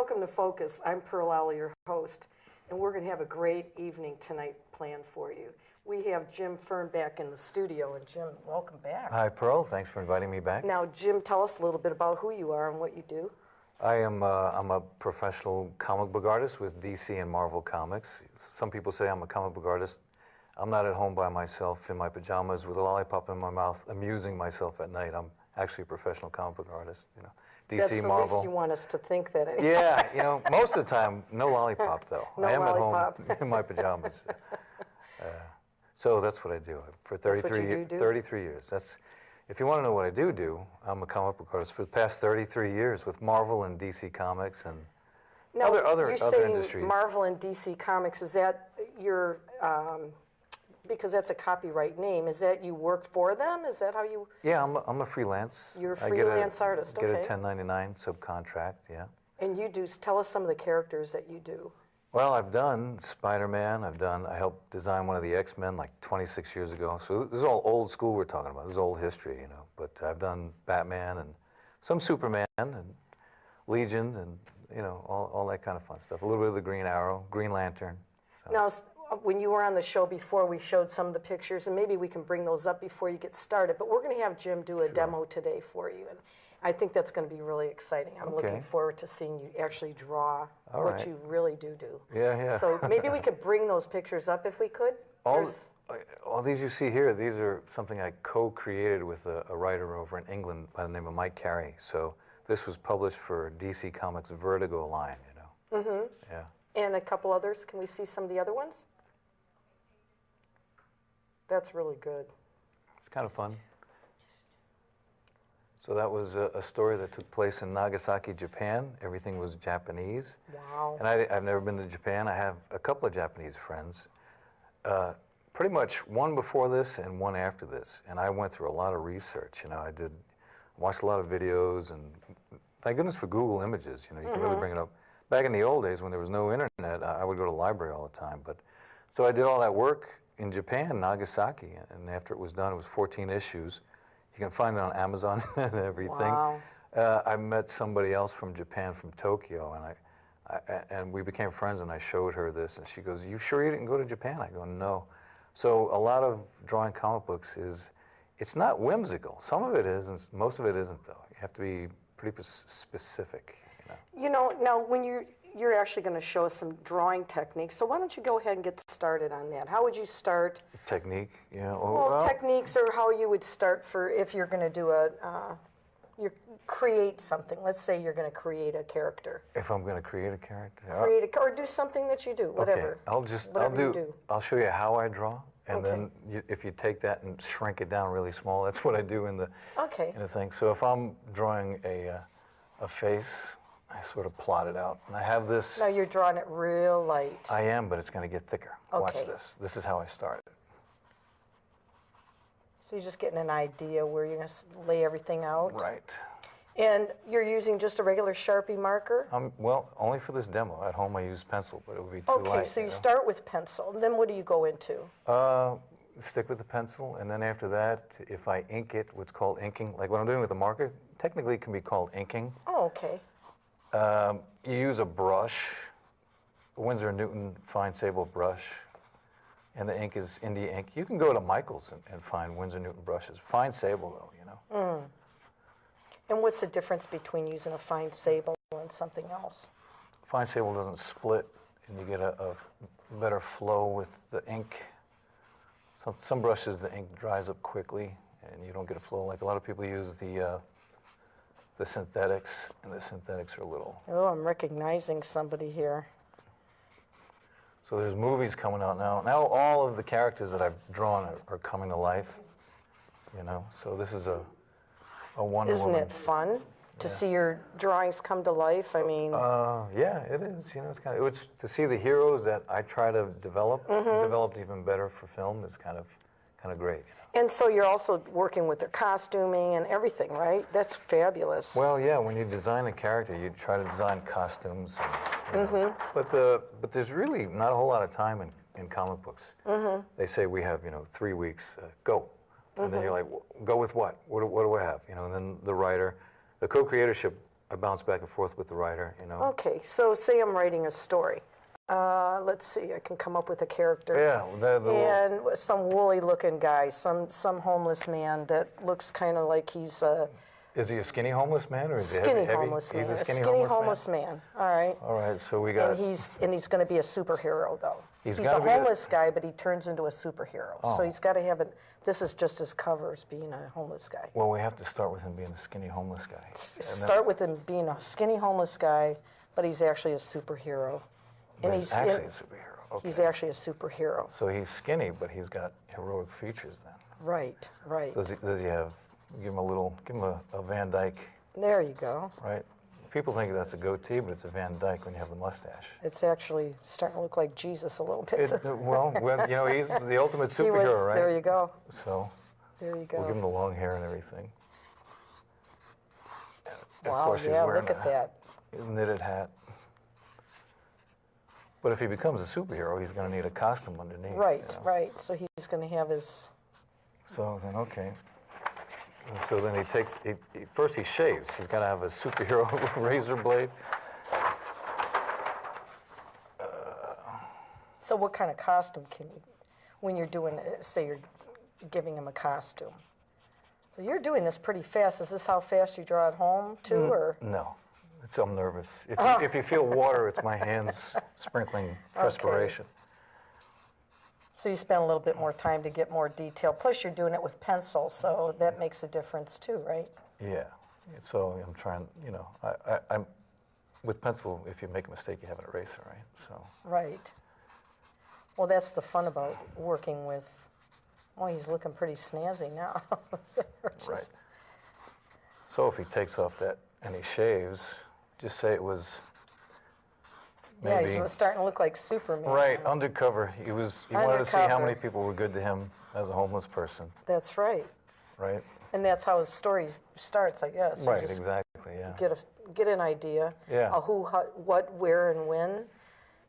Welcome to Focus. I'm Pearl Alley, your host, and we're going to have a great evening tonight planned for you. We have Jim Fern back in the studio, and Jim, welcome back. Hi, Pearl. Thanks for inviting me back. Now, Jim, tell us a little bit about who you are and what you do. I'm a professional comic book artist with DC and Marvel Comics. Some people say I'm a comic book artist. I'm not at home by myself in my pajamas with a lollipop in my mouth, amusing myself at night. I'm actually a professional comic book artist. You know, DC, That's the Marvel. least you want us to think that. Yeah, you know, most of the time, no lollipop though. No I am lollipop. at home in my pajamas. So that's what I do for 33 years. That's, if you want to know what I do, I'm a comic book artist for the past 33 years with Marvel and DC Comics and Now, other you're saying industries. Marvel and DC Comics, is that your, because that's a copyright name, is that you work for them? Is that how you? Yeah, I'm a freelance. You're a I freelance artist, get okay. a 1099 subcontract, yeah. And you do, tell us some of the characters that you do. Well, I've done Spider-Man. I helped design one of the X-Men like 26 years ago. So this is all old school we're talking about. This is old history, you know. But I've done Batman and some Superman and Legion and, you know, all that kind of fun stuff. A little bit of the Green Arrow, Green Lantern. So. Now, when you were on the show before, we showed some of the pictures, and maybe we can bring those up before you get started. But we're going to have Jim do a demo today for you. And I think that's going to be really exciting. I'm looking forward to seeing you actually draw what you really do. Yeah. So maybe we could bring those pictures up if we could. All these you see here, these are something I co-created with a writer over in England by the name of Mike Carey. So this was published for DC Comics' Vertigo line, you know. Mm-hmm. Yeah. And a couple others. Can we see some of the other ones? That's really good. It's kind of fun. So that was a story that took place in Nagasaki, Japan. Everything was Japanese. Wow. And I've never been to Japan. I have a couple of Japanese friends. Pretty much one before this and one after this. And I went through a lot of research. You know, watched a lot of videos, and thank goodness for Google Images. You know, you can really bring it up. Back in the old days when there was no internet, I would go to the library all the time. But so I did all that work in Japan, Nagasaki, and after it was done, it was 14 issues. You can find it on Amazon and everything. Wow. I met somebody else from Japan, from Tokyo, and we became friends, and I showed her this, and she goes, "You sure you didn't go to Japan?" I go, "No." So a lot of drawing comic books it's not whimsical. Some of it is, and most of it isn't, though. You have to be pretty specific, you know. You know, now when you're actually going to show us some drawing techniques, so why don't you go ahead and get started on that? How would you start? Technique, you know. Well, techniques, or how you would start for if you're going to do you create something. Let's say you're going to create a character. If I'm going to create a character? Or do something that you do, whatever. Okay, I'll show you how I draw, and then if you take that and shrink it down really small, that's what I do in the thing. So if I'm drawing a face, I sort of plot it out, and I have this. Now you're drawing it real light. I am, but it's going to get thicker. Okay. Watch this. This is how I started. So you're just getting an idea where you're going to lay everything out. Right. And you're using just a regular Sharpie marker? Well, only for this demo. At home I use pencil, but it would be too light. Okay, so you start with pencil, and then what do you go into? Stick with the pencil, and then after that, if I ink it, what's called inking, like what I'm doing with the marker, technically it can be called inking. Oh, okay. You use a brush, a Winsor & Newton fine sable brush, and the ink is India ink. You can go to Michael's and find Winsor & Newton brushes. Fine sable, though, you know. And what's the difference between using a fine sable and something else? Fine sable doesn't split, and you get a better flow with the ink. Some brushes, the ink dries up quickly, and you don't get a flow. Like a lot of people use the synthetics, and the synthetics are a little. Oh, I'm recognizing somebody here. So there's movies coming out now. Now all of the characters that I've drawn are coming to life, you know. So this is a Wonder Woman. Isn't it fun to see your drawings come to life? I mean. Yeah, it is. You know, it's to see the heroes that I try to develop, developed even better for film is kind of great. And so you're also working with their costuming and everything, right? That's fabulous. Well, yeah, when you design a character, you try to design costumes. And, you know, but there's really not a whole lot of time in comic books. They say we have, 3 weeks, go. And then you're like, go with what? What do I have? And then the writer, the co-creatorship I bounce back and forth with the writer, you know. Okay, so say I'm writing a story. Let's see, I can come up with a character. Yeah, and some woolly-looking guy, some homeless man that looks kind of like he's a is he a skinny homeless man, or is he skinny heavy? homeless man. He's a skinny homeless man. All right. All right, so we got. And he's going to be a superhero though. He's a gotta be homeless guy, but he turns into a superhero. Oh. So he's got to have it. This is just his cover as being a homeless guy. Well, we have to start with him being a skinny homeless guy. Start with him being a skinny homeless guy, but he's actually a superhero. And he's actually a superhero. Okay. He's actually a superhero. So he's skinny, but he's got heroic features then. Right, right. Does he have? Give him a Van Dyke. There you go. Right. People think that's a goatee, but it's a Van Dyke when you have the mustache. It's actually starting to look like Jesus a little bit. Well, you know, he's the ultimate superhero, right? There you go. So there you go. we'll give him the long hair and everything. And wow, of course, he's yeah, wearing look at that. a knitted hat. But if he becomes a superhero, he's going to need a costume underneath. Right, you know? right. So he's going to have his... So then, okay. And so then first he shaves. He's got to have a superhero razor blade. So what kind of costume can you, when you're doing, say you're giving him a costume? So you're doing this pretty fast. Is this how fast you draw it home too, or? No, I'm nervous. If you feel water, it's my hands sprinkling perspiration. Okay. So you spend a little bit more time to get more detail. Plus you're doing it with pencil, so that makes a difference too, right? Yeah. So I'm trying, you know, I'm with pencil. If you make a mistake, you have an eraser, right? So. Right. Well, that's the fun about working with. Oh, he's looking pretty snazzy now. Right. So if he takes off that and he shaves, just say it was. Maybe, yeah, he's starting to look like Superman. Right, undercover. He wanted to see how Undercover. many people were good to him as a homeless person, That's right. right? And that's how his story starts, I guess. You Right, just exactly, yeah. get an idea Yeah. of who, what, where, and when. And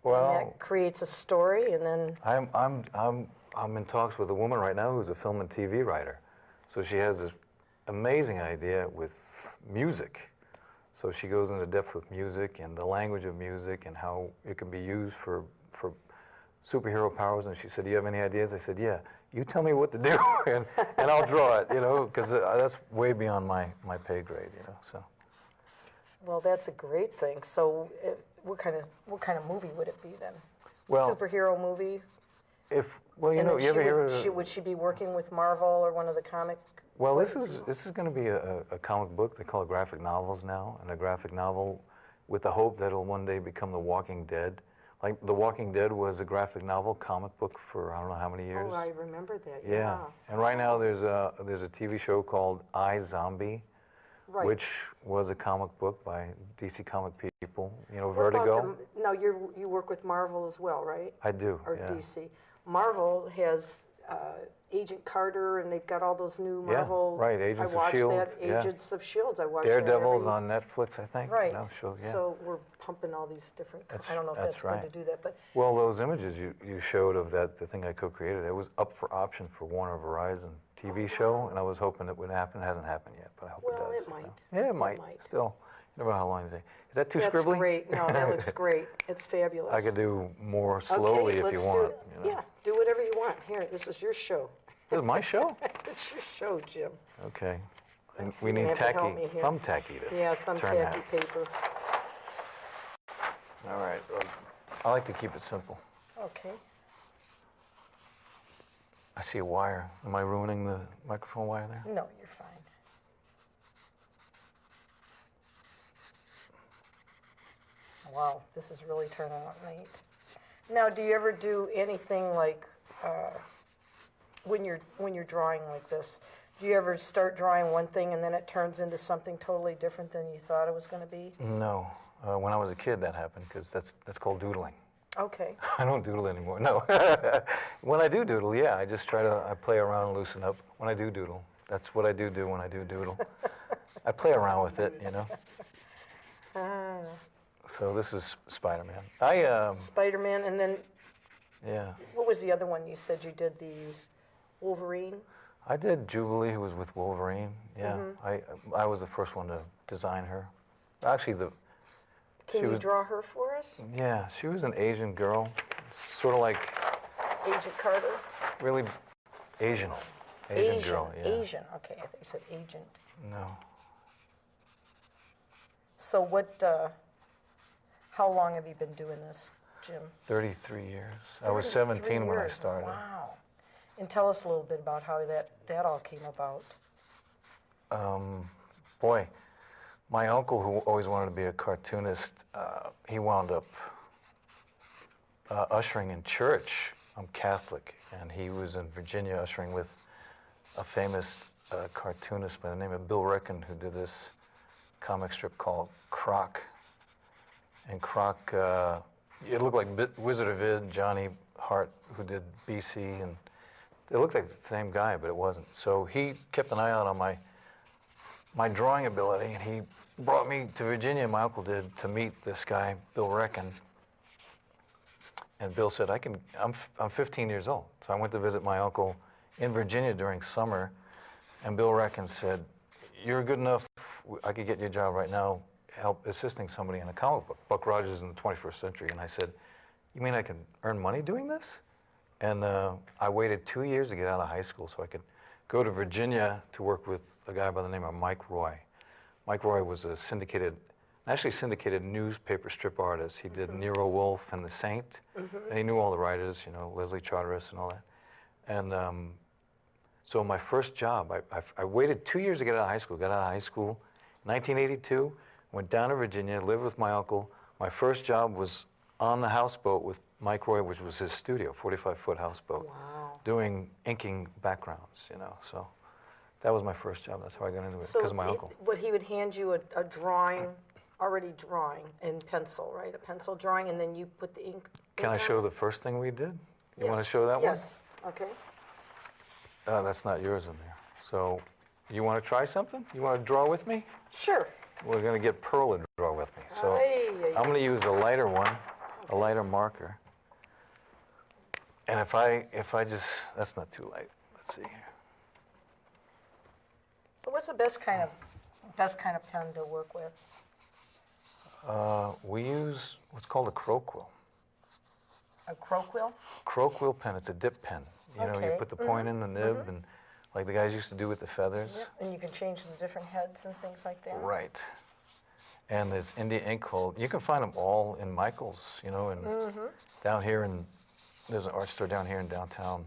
Well, that creates a story, and then I'm in talks with a woman right now who's a film and TV writer. So she has this amazing idea with music. So she goes into depth with music and the language of music and how it can be used for superhero powers. And she said, "Do you have any ideas?" I said, "Yeah. You tell me what to do, and I'll draw it. You know, because that's way beyond my pay grade. You know, so." well, that's a great thing. So, what kind of movie would it be then? Well, Superhero movie. you And know, then you ever hear? would she be working with Marvel or one of the comic? Well, this is going to be a comic book. They call it graphic novels now, and a graphic novel with the hope that it'll one day become The Walking Dead. Like The Walking Dead was a graphic novel comic book for I don't know how many years. Oh, I remember that. Yeah. And right now there's a TV show called iZombie, Right. which was a comic book by DC Comic people. You know, What about Vertigo. now you work with Marvel as well, right? I do. Or yeah. DC. Marvel has Agent Carter, and they've got all those new Yeah, Marvel. right, Agents of I watched S.H.I.E.L.D., that. yeah. Agents of Shields. I watched that Daredevil's every- on Netflix, I think. Right. No, show, yeah. So we're pumping all these different. That's- I don't know if that's that's good right. to do that, but Well, those images you showed of the thing I co-created, it was up for option for Warner Verizon TV show, and I was hoping it would happen. It hasn't happened yet, but I hope Well, it does. it might. You know? Yeah, it might. might. Still, you never know how long it takes. Is that too that's scribbly? great. No, that looks great. It's fabulous. I could do more slowly okay, if you let's want. Do it. You know? Yeah, do whatever you want. Here, this is your show. This is my show? It's your show, Jim. Okay. And we You're need gonna have to help tacky, me here. thumbtacky to Yeah, turn thumbtacky that. paper. All right. I like to keep it simple. Okay. I see a wire. Am I ruining the microphone wire there? No, you're fine. Wow, this is really turning out neat. Now, do you ever do anything like when you're drawing like this? Do you ever start drawing one thing and then it turns into something totally different than you thought it was going to be? No. When I was a kid, that happened because that's called doodling. Okay. I don't doodle anymore. No. When I do doodle, yeah, I just I play around and loosen up. When I do doodle, that's what I do when I do doodle. I play around with it, you know. So this is Spider-Man. Spider-Man, and then Yeah. what was the other one you said you did? The Wolverine? I did Jubilee, who was with Wolverine. Yeah. Mm-hmm. I was the first one to design her. Actually, Can she you was- draw her for us? yeah, she was an Asian girl, sort of like Agent Carter? really Asian girl. Yeah. Asian, okay, I thought you said agent. No. So what, how long have you been doing this, Jim? 33 years. I was 33 17 when I years. started. Wow. And tell us a little bit about how that all came about. Boy, my uncle, who always wanted to be a cartoonist, he wound up ushering in church. I'm Catholic, and he was in Virginia ushering with a famous cartoonist by the name of Bill Reckon, who did this comic strip called Croc. And Croc, it looked like Wizard of Id, Johnny Hart, who did BC, and it looked like the same guy, but it wasn't. So he kept an eye out on my drawing ability, and he brought me to Virginia, my uncle did, to meet this guy, Bill Reckon. And Bill said, I'm 15 years old. So I went to visit my uncle in Virginia during summer, and Bill Reckon said, you're good enough, I could get you a job right now, help assisting somebody in a comic book. Buck Rogers in the 21st century. And I said, you mean I can earn money doing this? And I waited 2 years to get out of high school so I could go to Virginia to work with a guy by the name of Mike Roy. Mike Roy was a nationally syndicated newspaper strip artist. He did Nero Wolfe and The Saint, and he knew all the writers, Leslie Charteris and all that. And so my first job, I waited 2 years to get out of high school. Got out of high school, 1982, went down to Virginia, lived with my uncle. My first job was on the houseboat with Mike Roy, which was his studio, 45-foot houseboat, Wow. doing inking backgrounds, So that was my first job. That's how I got into it, because of my uncle. What he would hand you a drawing, already drawing in pencil, right? A pencil drawing, and then you put the ink. Can I on show it? the first thing we did? You want to Yes. show that Yes. Okay. one? That's not yours in there. So you want to try something? You want to draw with me? Sure. We're going to get Pearl to draw with me. So Ay, ay, I'm going to use a lighter one, a lighter marker. And if I just, that's not too light. Let's see here. So what's the best kind of pen to work with? We use what's called a crow quill. A crow quill? Crow quill pen, it's a dip pen. You Okay. put the point in the nib, and like the guys used to do with the feathers. Yep. And you can change the different heads and things like that. Right. And there's India ink hold. You can find them all in Michael's, and down here there's an art store down here in downtown.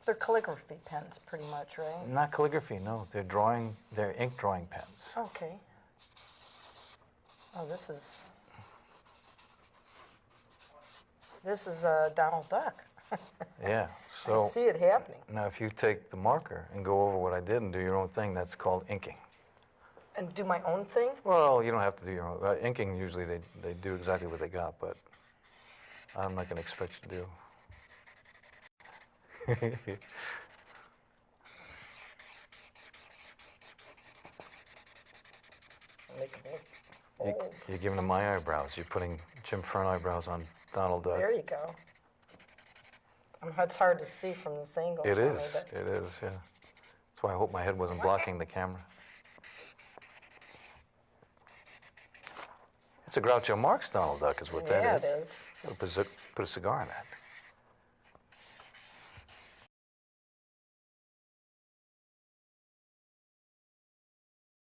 They're calligraphy pens, pretty much, right? Not calligraphy, no. They're ink drawing pens. Okay. Oh, this is Donald Duck. Yeah. I So see it happening. now if you take the marker and go over what I did and do your own thing, that's called inking. And do my own thing? Well, you don't have to do your own. Inking, usually they do exactly what they got, but I'm not going to expect you to do. Make it look old. You're giving them my eyebrows. You're putting Jim Fern eyebrows on Donald Duck. There you go. It's hard to see from this angle. It for me, is. but- It is, yeah. That's why I hope my head wasn't blocking the camera. It's a Groucho Marx Donald Duck is what Yeah, that it is. is. Put a cigar in that.